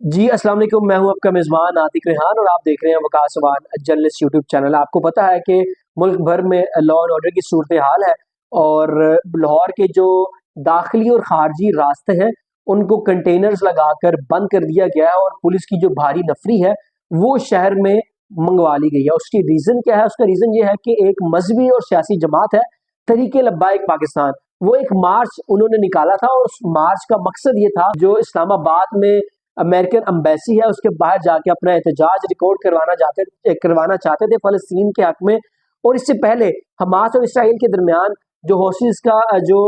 जी अस्सलाम वालेकुम, मैं हूं आपका मेज़बान आतिक रेहान और आप देख रहे हैं वकास वान जर्नलिस्ट यूट्यूब चैनल। आपको पता है कि मुल्क भर में लॉ एंड ऑर्डर की सूरत हाल है और लाहौर के जो दाखिली और खारजी रास्ते हैं उनको कंटेनर्स लगाकर बंद कर दिया गया है और पुलिस की जो भारी नफरी है वो शहर में मंगवा ली गई है। उसकी रीज़न क्या है? उसका रीज़न ये है कि एक मजहबी और सियासी जमात है तहरीक लब्बाइक पाकिस्तान, वो एक मार्च उन्होंने निकाला था और उस मार्च का मकसद ये था, जो इस्लामाबाद में अमेरिकन एम्बेसी है उसके बाहर जाके अपना एहतजाज रिकॉर्ड करवाना चाहते थे फ़लस्तीन के हक में। और इससे पहले हमास और इसराइल के दरमियान जो होस्टेज का जो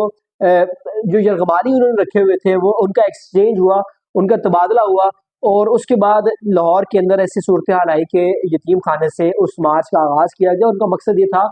यरगमाली उन्होंने रखे हुए थे वो उनका एक्सचेंज हुआ, उनका तबादला हुआ और उसके बाद लाहौर के अंदर ऐसी सूरत हाल आई कि यतीम खाने से उस मार्च का आगाज़ किया गया। उनका मकसद ये था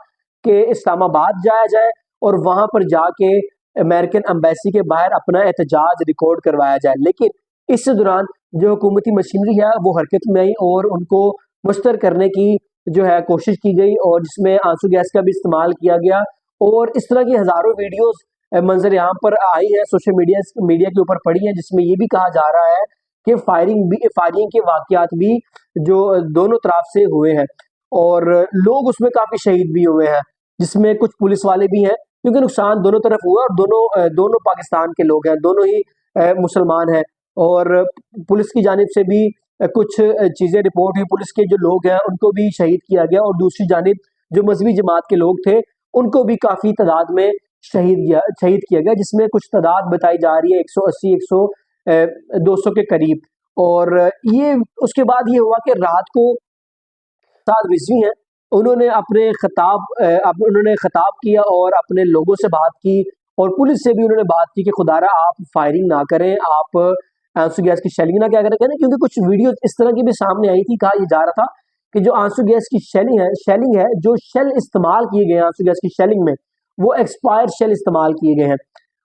कि इस्लामाबाद जाया जाए और वहाँ पर जाके अमेरिकन एम्बेसी के बाहर अपना एहतजाज रिकॉर्ड करवाया जाए। लेकिन इस दौरान जो हुकूमती मशीनरी है वो हरकत में आई और उनको मुस्तर करने की जो है कोशिश की गई और जिसमें आंसू गैस का भी इस्तेमाल किया गया। और इस तरह की हज़ारों वीडियोस मंजर यहाँ पर आई है, सोशल मीडिया के ऊपर पड़ी है, जिसमें ये भी कहा जा रहा है कि फायरिंग के वाकयात भी जो दोनों तरफ से हुए हैं और लोग उसमें काफ़ी शहीद भी हुए हैं, जिसमें कुछ पुलिस वाले भी हैं, क्योंकि नुकसान दोनों तरफ हुआ और दोनों पाकिस्तान के लोग हैं, दोनों ही मुसलमान हैं। और पुलिस की जानिब से भी कुछ चीज़ें रिपोर्ट हुई, पुलिस के जो लोग हैं उनको भी शहीद किया गया और दूसरी जानिब जो मजहबी जमात के लोग थे उनको भी काफ़ी तादाद में शहीद किया गया, जिसमें कुछ तादाद बताई जा रही है 180 200 के करीब। और ये उसके बाद ये हुआ कि रात को साद रिजवी हैं, उन्होंने खिताब किया और अपने लोगों से बात की और पुलिस से भी उन्होंने बात की कि खुदारा आप फायरिंग ना करें, आप आंसू गैस की शेलिंग ना क्या करें, क्योंकि कुछ वीडियो इस तरह की भी सामने आई थी। कहा यह जा रहा था कि जो आंसू गैस की शेलिंग है, जो शेल इस्तेमाल किए गए हैं आंसू गैस की शेलिंग में, वो एक्सपायर्ड शेल इस्तेमाल किए गए हैं।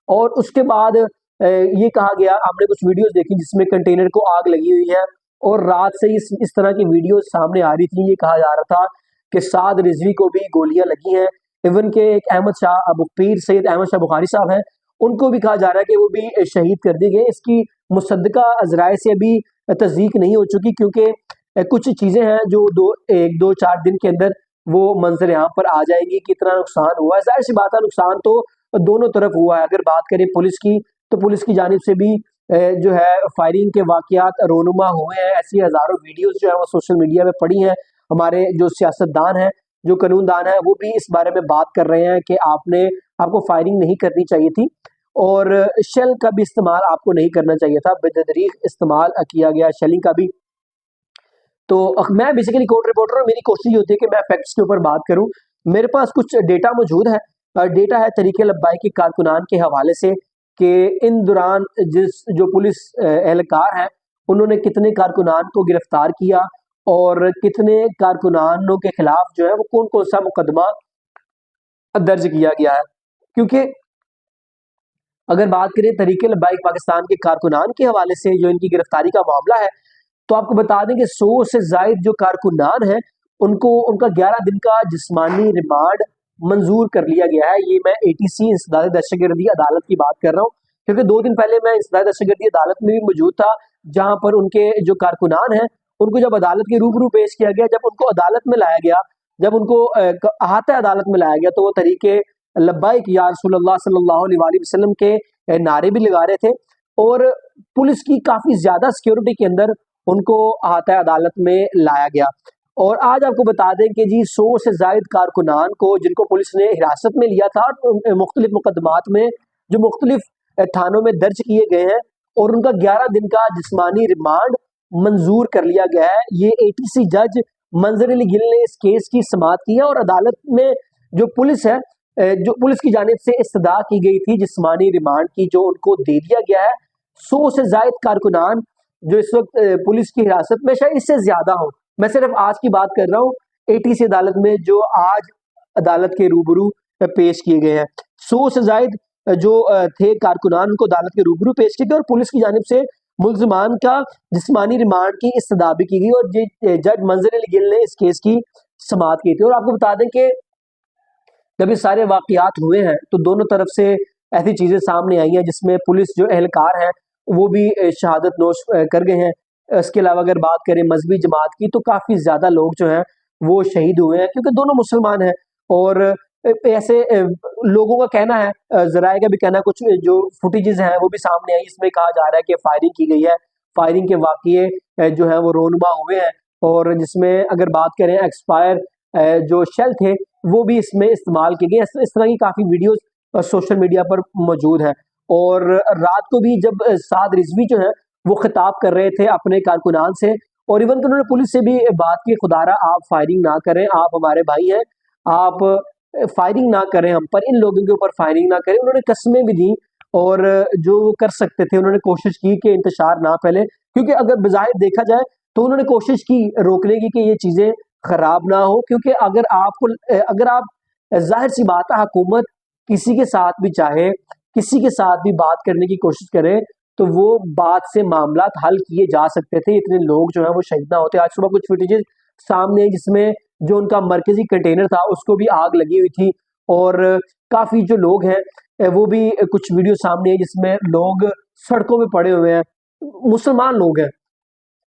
और उसके बाद ये कहा गया, हमने कुछ वीडियोस देखी जिसमें कंटेनर को आग लगी हुई है और रात से इस तरह की वीडियो सामने आ रही थी। ये कहा जा रहा था कि साद रिजवी को भी गोलियां लगी हैं, इवन के एक सैयद अहमद शाह बुखारी साहब हैं, उनको भी कहा जा रहा है कि वो भी शहीद कर दिए गए। इसकी मुसद्दका अजराए से अभी तस्दीक नहीं हो चुकी, क्योंकि कुछ चीज़ें हैं जो 2-4 दिन के अंदर वो मंजर यहाँ पर आ जाएगी कि इतना नुकसान हुआ है। जाहिर सी बात है, नुकसान तो दोनों तरफ हुआ है। अगर बात करें पुलिस की, तो पुलिस की जानिब से भी जो है फायरिंग के वाकयात रोनुमा हुए हैं। ऐसी हज़ारों वीडियोस जो है वो सोशल मीडिया में पड़ी हैं। हमारे जो सियासतदान हैं, जो कानूनदान हैं, वो भी इस बारे में बात कर रहे हैं कि आपको फायरिंग नहीं करनी चाहिए थी और शेल का भी इस्तेमाल आपको नहीं करना चाहिए था, बेतदरीग इस्तेमाल किया गया शेलिंग का भी। तो मैं बेसिकली कोर्ट रिपोर्टर हूँ, मेरी कोशिश होती है कि मैं फैक्ट्स के ऊपर बात करूँ। मेरे पास कुछ डेटा मौजूद है, डेटा है तहरीक लब्बाइक के कारकुनान के हवाले से कि इन दौरान जो पुलिस एहलकार हैं उन्होंने कितने कारकुनान को गिरफ्तार किया और कितने कारकुनानों के खिलाफ जो है वो कौन कौन सा मुकदमा दर्ज किया गया है। क्योंकि अगर बात करें तहरीक लब्बाइक पाकिस्तान के कारकुनान के हवाले से जो इनकी गिरफ्तारी का मामला है, तो आपको बता दें कि 100 से ज़ायद जो कारकुनान हैं उनका 11 दिन का जिस्मानी रिमांड मंजूर कर लिया गया है। ये मैं ATC इंसदाद दहशतगर्दी अदालत की बात कर रहा हूँ, क्योंकि 2 दिन पहले मैं इंसदाद दहशतगर्दी अदालत में भी मौजूद था, जहाँ पर उनके जो कारकुनान हैं उनको जब अदालत के रूबरू पेश किया गया, जब उनको अदालत में लाया गया, जब उनको अहाता अदालत में लाया गया, तो वो तरीके लब्बाइक या रसूलुल्लाह सल्लल्लाहु अलैहि वसल्लम के नारे भी लगा रहे थे और पुलिस की काफ़ी ज़्यादा सिक्योरिटी के अंदर उनको अहाता अदालत में लाया गया। और आज आपको बता दें कि जी 100 से ज़ायद कारकुनान को जिनको पुलिस ने हिरासत में लिया था, मुख्तलिफ मुकदमात में जो मुख्तलिफ थानों में दर्ज किए गए हैं, और उनका 11 दिन का जिस्मानी रिमांड मंजूर कर लिया गया है। ये ATC जज मंजर अली गिल ने इस केस की समाअत की है और अदालत में जो पुलिस है, जो पुलिस की जानिब से इस्तदा की गई थी जिस्मानी रिमांड की, जो उनको दे दिया गया है। 100 से ज़ायद कारकुनान जो इस वक्त पुलिस की हिरासत में, शायद इससे ज्यादा हो, मैं सिर्फ आज की बात कर रहा हूँ, ATC अदालत में जो आज अदालत के रूबरू पेश किए गए हैं। 100 से ज़ायद जो थे कारकुनान, उनको अदालत के रूबरू पेश किए गए और पुलिस की जानिब से मुल्ज़िमान का जिस्मानी रिमांड की इस्तदा भी की गई और जज मंजर अली गिल ने इस केस की समाअत की थी। और आपको बता दें कि जब ये सारे वाकयात हुए हैं तो दोनों तरफ से ऐसी चीज़ें सामने आई हैं जिसमें पुलिस जो एहलकार हैं वो भी शहादत नोश कर गए हैं اس کے علاوہ اگر بات کریں مذہبی جماعت کی تو کافی زیادہ لوگ جو ہیں وہ شہید ہوئے ہیں، کیونکہ دونوں مسلمان ہیں۔ اور ایسے لوگوں کا کہنا ہے، ذرائع کا بھی کہنا ہے، کچھ جو فوٹیجز ہیں وہ بھی سامنے آئی، اس میں کہا جا رہا ہے کہ فائرنگ کی گئی ہے، فائرنگ کے واقعے جو ہیں وہ رونما ہوئے ہیں، اور جس میں اگر بات کریں ایکسپائر جو شیل تھے وہ بھی اس میں استعمال کیے گئے۔ اس طرح کی کافی ویڈیوز سوشل میڈیا پر موجود ہیں۔ اور رات کو بھی جب سعد رضوی جو ہے وہ خطاب کر رہے تھے اپنے کارکنان سے، اور ایون کہ انہوں نے پولیس سے بھی بات کی، خدا را آپ فائرنگ نہ کریں، آپ ہمارے بھائی ہیں، آپ فائرنگ نہ کریں، ہم پر ان لوگوں کے اوپر فائرنگ نہ کریں۔ انہوں نے قسمیں بھی دی، اور جو کر سکتے تھے انہوں نے کوشش کی کہ انتشار نہ پھیلے، کیونکہ اگر بظاہر دیکھا جائے تو انہوں نے کوشش کی روکنے کی کہ یہ چیزیں خراب نہ ہو، کیونکہ اگر آپ ظاہر سی بات ہے، حکومت کسی کے ساتھ بھی چاہے، کسی کے ساتھ بھی بات کرنے کی کوشش کرے تو وہ بات سے معاملات حل کیے جا سکتے تھے، اتنے لوگ جو ہیں وہ شہید نہ ہوتے۔ آج صبح کچھ فوٹیجز سامنے جس میں جو ان کا مرکزی کنٹینر تھا اس کو بھی آگ لگی ہوئی تھی، اور کافی جو لوگ ہیں وہ بھی کچھ ویڈیو سامنے ہیں جس میں لوگ سڑکوں پہ پڑے ہوئے ہیں، مسلمان لوگ ہیں،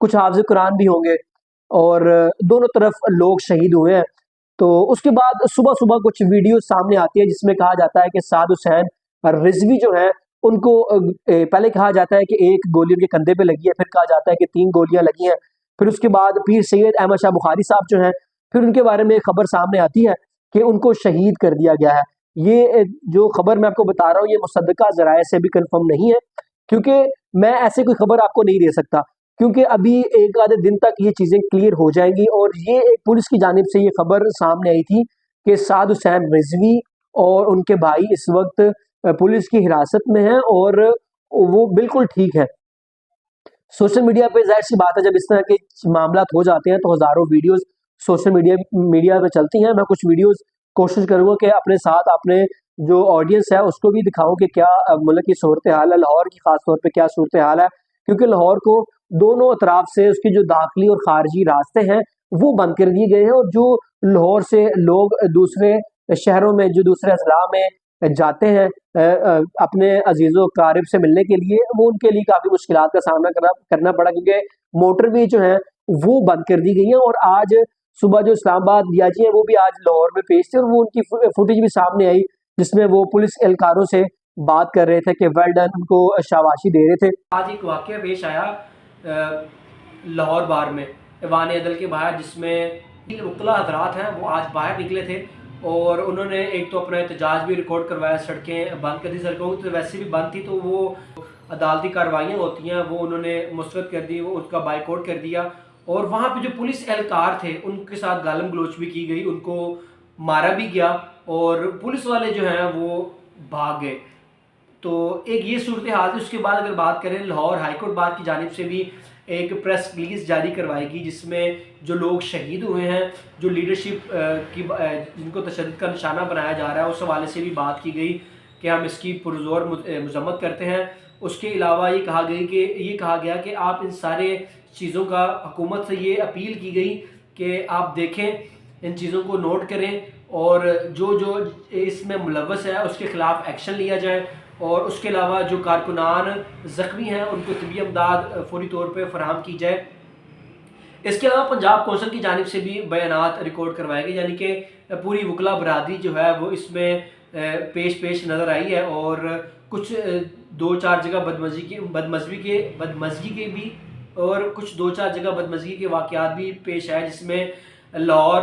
کچھ حافظ قرآن بھی ہوں گے، اور دونوں طرف لوگ شہید ہوئے ہیں۔ تو اس کے بعد صبح صبح کچھ ویڈیو سامنے آتی ہے جس میں کہا جاتا ہے کہ سعد حسین رضوی جو ہیں ان کو پہلے کہا جاتا ہے کہ ایک گولی ان کے کندھے پہ لگی ہے، پھر کہا جاتا ہے کہ 3 گولیاں لگی ہیں، پھر اس کے بعد پیر سید احمد شاہ بخاری صاحب جو ہیں پھر ان کے بارے میں خبر سامنے آتی ہے کہ ان کو شہید کر دیا گیا ہے۔ یہ جو خبر میں آپ کو بتا رہا ہوں یہ مصدقہ ذرائع سے بھی کنفرم نہیں ہے، کیونکہ میں ایسے کوئی خبر آپ کو نہیں دے سکتا، کیونکہ ابھی ایک آدھے دن تک یہ چیزیں کلیئر ہو جائیں گی۔ اور یہ ایک پولیس کی جانب سے یہ خبر سامنے آئی تھی کہ سعد حسین رضوی اور ان کے بھائی اس وقت پولیس کی حراست میں ہیں اور وہ بالکل ٹھیک ہے۔ سوشل میڈیا پہ ظاہر سی بات ہے جب اس طرح کے معاملات ہو جاتے ہیں تو ہزاروں ویڈیوز سوشل میڈیا پہ چلتی ہیں۔ میں کچھ ویڈیوز کوشش کروں گا کہ اپنے ساتھ اپنے جو آڈینس ہے اس کو بھی دکھاؤں کہ کیا ملک کی صورتحال ہے، لاہور کی خاص طور پہ کیا صورتحال ہے، کیونکہ لاہور کو دونوں اطراف سے اس کے جو داخلی اور خارجی راستے ہیں وہ بند کر دیے گئے ہیں، اور جو لاہور سے لوگ دوسرے شہروں میں جو دوسرے اضلاع میں جاتے ہیں اپنے عزیز و اقارب سے ملنے کے لیے، وہ ان کے لیے کافی مشکلات کا سامنا کرنا پڑا، کیونکہ موٹر وے جو ہیں وہ بند کر دی گئی ہیں۔ اور آج صبح جو اسلام آباد ڈیاجی ہیں وہ بھی آج لاہور میں پیش تھے، اور وہ ان کی فوٹیج بھی سامنے آئی جس میں وہ پولیس اہلکاروں سے بات کر رہے تھے کہ ویل ڈن، ان کو شاباشی دے رہے تھے۔ آج ایک واقعہ پیش آیا لاہور بار میں ایوان عدل کے باہر، جس میں وکلاء حضرات ہیں وہ آج باہر نکلے تھے، اور انہوں نے ایک تو اپنا احتجاج بھی ریکارڈ کروایا، سڑکیں بند کر دی، سڑکوں تو ویسے بھی بند تھی تو وہ عدالتی کارروائیاں ہوتی ہیں وہ انہوں نے مسترد کر دی، وہ اس کا بائیکاٹ کر دیا، اور وہاں پہ جو پولیس اہلکار تھے ان کے ساتھ گالم گلوچ بھی کی گئی، ان کو مارا بھی گیا، اور پولیس والے جو ہیں وہ بھاگ گئے۔ تو ایک یہ صورتحال تھی۔ اس کے بعد اگر بات کریں لاہور ہائی کورٹ بار کی جانب سے بھی ایک پریس ریلیز جاری کروائی گئی جس میں جو لوگ شہید ہوئے ہیں، جو لیڈرشپ کی جن کو تشدد کا نشانہ بنایا جا رہا ہے، اس حوالے سے بھی بات کی گئی کہ ہم اس کی پرزور مذمت کرتے ہیں۔ اس کے علاوہ یہ کہا گیا کہ آپ ان سارے چیزوں کا حکومت سے یہ اپیل کی گئی کہ آپ دیکھیں، ان چیزوں کو نوٹ کریں، اور جو اس میں ملوث ہے اس کے خلاف ایکشن لیا جائے، اور اس کے علاوہ جو کارکنان زخمی ہیں ان کو طبی امداد فوری طور پہ فراہم کی جائے۔ اس کے علاوہ پنجاب کونسل کی جانب سے بھی بیانات ریکارڈ کروائے گئے، یعنی کہ پوری وکلا برادری جو ہے وہ اس میں پیش نظر آئی ہے، اور کچھ 2-4 جگہ بدمزگی کے بھی اور کچھ 2-4 جگہ بدمزگی کے واقعات بھی پیش آئے، جس میں لاہور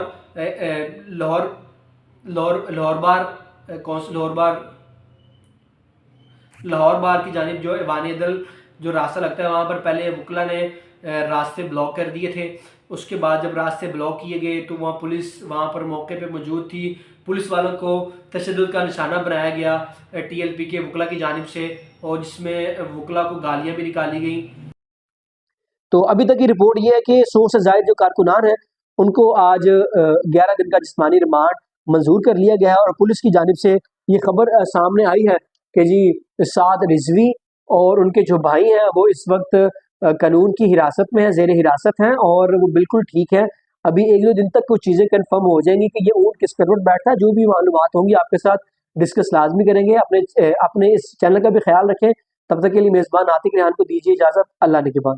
بار کی جانب جو ایوان عدل جو راستہ لگتا ہے وہاں پر پہلے وکلا نے راستے بلاک کر دیے تھے۔ اس کے بعد جب راستے بلاک کیے گئے تو وہاں پولیس وہاں پر موقع پہ موجود تھی، پولیس والوں کو تشدد کا نشانہ بنایا گیا ٹی ایل پی کے وکلا کی جانب سے، اور جس میں وکلا کو گالیاں بھی نکالی گئیں۔ تو ابھی تک کی رپورٹ یہ ہے کہ 100 سے زائد جو کارکنان ہیں ان کو آج 11 دن کا جسمانی ریمانڈ منظور کر لیا گیا ہے، اور پولیس کی جانب سے یہ خبر سامنے آئی ہے کہ جی سعد رضوی اور ان کے جو بھائی ہیں وہ اس وقت قانون کی حراست میں ہیں، زیر حراست ہیں، اور وہ بالکل ٹھیک ہے۔ ابھی 1-2 دن تک کچھ چیزیں کنفرم ہو جائیں گی کہ یہ اونٹ کس کروٹ بیٹھتا ہے، جو بھی معلومات ہوں گی آپ کے ساتھ ڈسکس لازمی کریں گے۔ اپنے اس چینل کا بھی خیال رکھیں، تب تک کے لیے میزبان عاتق ریحان کو دیجیے اجازت، اللہ نگہبان۔